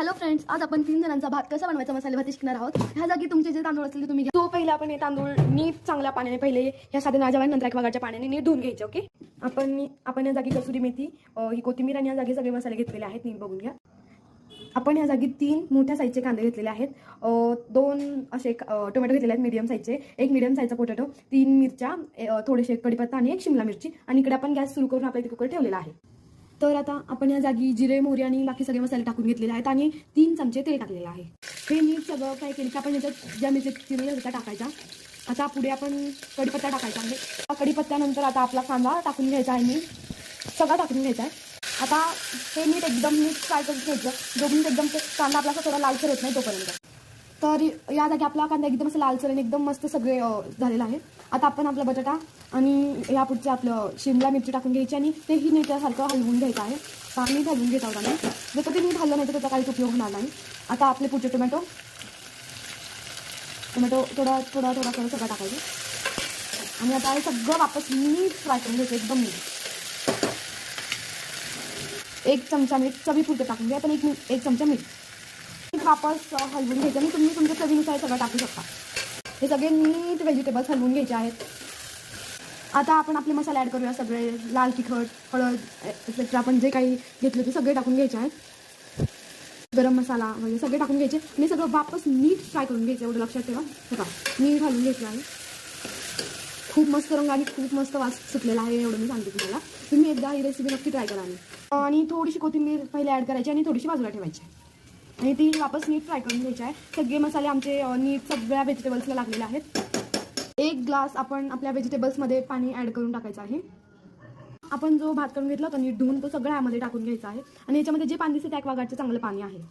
Hello friends, आज आपण 3 जणांचा भात कसा बनवायचा मसाले भात शिकणार आहोत। ह्या जागी तुमचे जे तांदूळ असतील तुम्ही घ्या। तो पहिले आपण हे तांदूळ नीट चांगल्या पाण्याने पहिले ह्या साध्या नाजवान नंतर एक वागाच्या पाण्याने नीट धुवून घ्यायचे। ओके, आपण या जागी कसुरी मेथी, ही कोथिंबीर आणि या जागी सगळे मसाले घेतलेले आहेत। नीट बघून घ्या। आपण या जागी 3 मोठ्या साईजचे कांदे घेतलेले आहेत, 2 असे टोमॅटो घेतलेले आहेत मीडियम साईजचे, एक मीडियम साईजचा पोटॅटो, 3 मिरच्या, थोडेसे कढीपत्ता आणि एक शिमला मिरची। आणि इकडे आपण गॅस सुरू करून आपल्या इथे कुकर ठेवलेला आहे। तर आता आपण या जागी जिरे, मोहरी आणि बाकी सगळे मसाले टाकून घेतलेले आहेत आणि 3 चमचे तेल टाकलेले आहे। हे नीट सगळं काय केलं की आपण याच्यात ज्या मिरच्या चिरलेल्या होत्या टाकायचा। आता पुढे आपण कढीपत्ता टाकायचा आहे। कढीपत्त्यानंतर आता आपला कांदा टाकून घ्यायचा आहे, सगळा टाकून घ्यायचा आहे। आता हे नीट एकदम फ्राय करून घ्यायचं, जोपर्यंत एकदम ते कांदा आपला थोडा लालसर होत नाही तोपर्यंत। तर या जागी आपला कांदा एकदम असं लालसर आणि एकदम मस्त सगळे झालेला आहे। आता आपण आपला बटाटा आणि या पुढचे आपलं शिमला मिरची टाकून घ्यायची आणि तेही नीटसारखं हलवून घ्यायचं आहे। नीट हलवून घ्यायचं होतं आम्ही, जसं ते नीट हललं नाही तर त्याचा काहीच उपयोग होणार नाही। आता आपले पुढचे टोमॅटो थोडा सगळं टाकायचं आणि आता हे सगळं वापस नीट फ्राय करून घ्यायचं एकदम नीट। 1 चमचा मीठ चवीपुरतं टाकून घ्या, पण एक चमचा मीठ वापस हलवून घ्यायचं आणि तुम्ही तुमच्या चवीनुसार सगळं टाकू शकता। हे सगळे नीट व्हेजिटेबल्स हलवून घ्यायचे आहेत। आता आपण आपले मसाले ॲड करूया, सगळे लाल तिखट, हळद एक्सेट्रा आपण जे काही घेतलं ते सगळे टाकून घ्यायचे आहेत। गरम मसाला वगैरे सगळे टाकून घ्यायचे आणि सगळं वापस नीट फ्राय करून घ्यायचं, एवढं लक्षात ठेवा। बघा नीट हलवून घ्यायचं आहे। खूप मस्त रंग आणि खूप मस्त वास सुटलेला आहे, एवढं मी सांगते तुम्हाला। तुम्ही एकदा ही रेसिपी नक्की ट्राय करा। आणि थोडीशी कोथिंबीर पहिले ॲड करायची आणि थोडीशी बाजूला ठेवायची आणि ती वापस नीट फ्राय करून घ्यायची आहे। सगळे मसाले आमचे नीट सगळ्या व्हेजिटेबल्सला लागलेले आहेत। 1 ग्लास आपण आपल्या व्हेजिटेबल्समध्ये पाणी ॲड करून टाकायचं आहे। आपण जो भात करून घेतला होता नीट धुवून, तो सगळा यामध्ये टाकून घ्यायचा आहे आणि याच्यामध्ये जे पाणी दिसते त्या ॲक्वागार्डचं चांगलं पाणी आहे।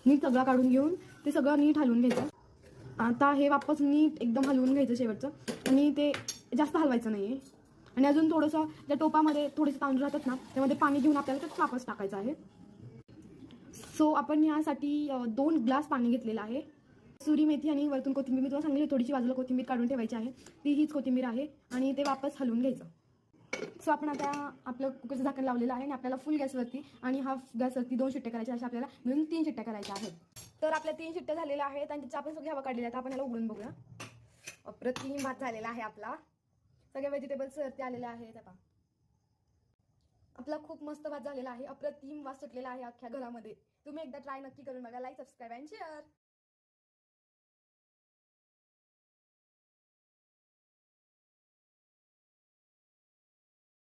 नीट सगळं काढून घेऊन ते सगळं नीट हलवून घ्यायचं। आता हे वापस नीट एकदम हलवून घ्यायचं शेवटचं, आणि ते जास्त हलवायचं नाही आहे। आणि अजून थोडंसं त्या टोपामध्ये थोडेसे तांदूळ राहतात ना, त्यामध्ये पाणी घेऊन आपल्याला ते वापस टाकायचं आहे। सो आपण यासाठी 2 ग्लास पाणी घेतलेलं आहे। सुरी मेथी आणि वरतून कोथिंबीर, मी तुम्हाला सांगितली थोडीशी बाजूला कोथिंबीर काढून ठेवायची आहे, ती हीच कोथिंबीर आहे आणि ते वापस हलवून घ्यायचं। सो आपण आता आपलं कुकरचं झाकण लावलेलं आहे आणि आपल्याला फुल गॅसवरती आणि हाफ गॅसवरती 2 शिट्ट्या करायच्या, अशा आपल्याला मिळून 3 शिट्ट्या करायच्या आहेत। तर आपल्या 3 शिट्ट्या झालेल्या आहेत आणि त्याच्या आपण सगळी हवा काढलेली आहे। आपण याला उघडून बघूया। अप्रतिम भात झालेला आहे आपला, सगळे व्हेजिटेबल्स वरती आलेले आहेत। आता आपला खूप मस्त भात झालेला आहे, अप्रतिम वास सुटलेला आहे अख्ख्या घरामध्ये। तुम्ही एकदा ट्राय नक्की करून बघा। Like, subscribe and share.